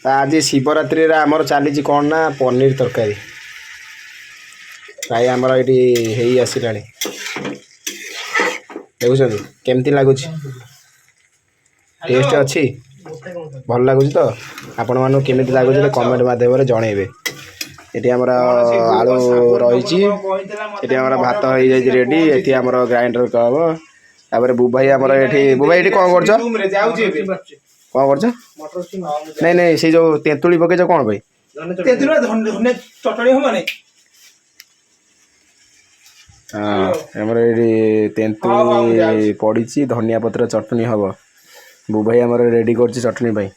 आज शिवरात्रि आमर चली कौन ना पनीर तरकारी प्राय आमर ये आसला देखुं केमती लगुच टेस्ट अच्छी भल लगुच तो आपण मानू केमी लगुच कमेंट मध्यम जनइबे ये आमर आलू रही भात हो रेडी ये आमर ग्राइंडर कहब तापर बुभाई आमर ये बुभाई ये कौन कर कौन कर नहीं नहीं से जो तेंतुली पकईच कौन भाई हाँ आमर ये तेंतुली पड़ी धनिया पत्र चटनी हम बुभाई आमर रेडी कर चटनी भाई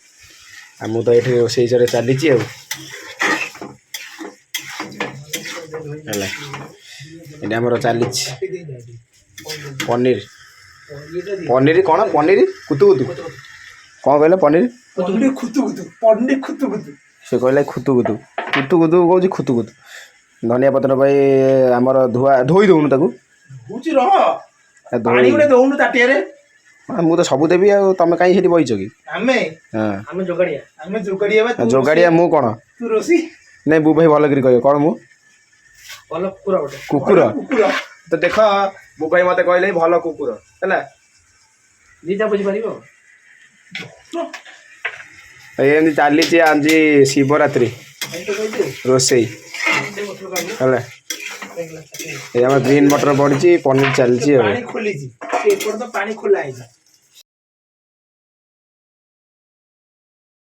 आम तो ये रोसे चली आमर चली पनीर पनीर कौन पनीर कुतु कुतु कौन कहले पनीर से कहले खुतु खुतु कुतु कुतु कौन खुतु खुतु धनिया पत्र भाई आमर धुआ धोई दौनु ताकू मुझे सब देवी तुम कहीं बहीच कि जोगाड़िया मु कौन नहीं बु भाई भल कह कौन मु कुकुर तो देख बु भाई मत कहले भल कुकुर है एमती चली आज शिवरात्रि रोसे ग्रीन मटर पड़ी पनीर चलती।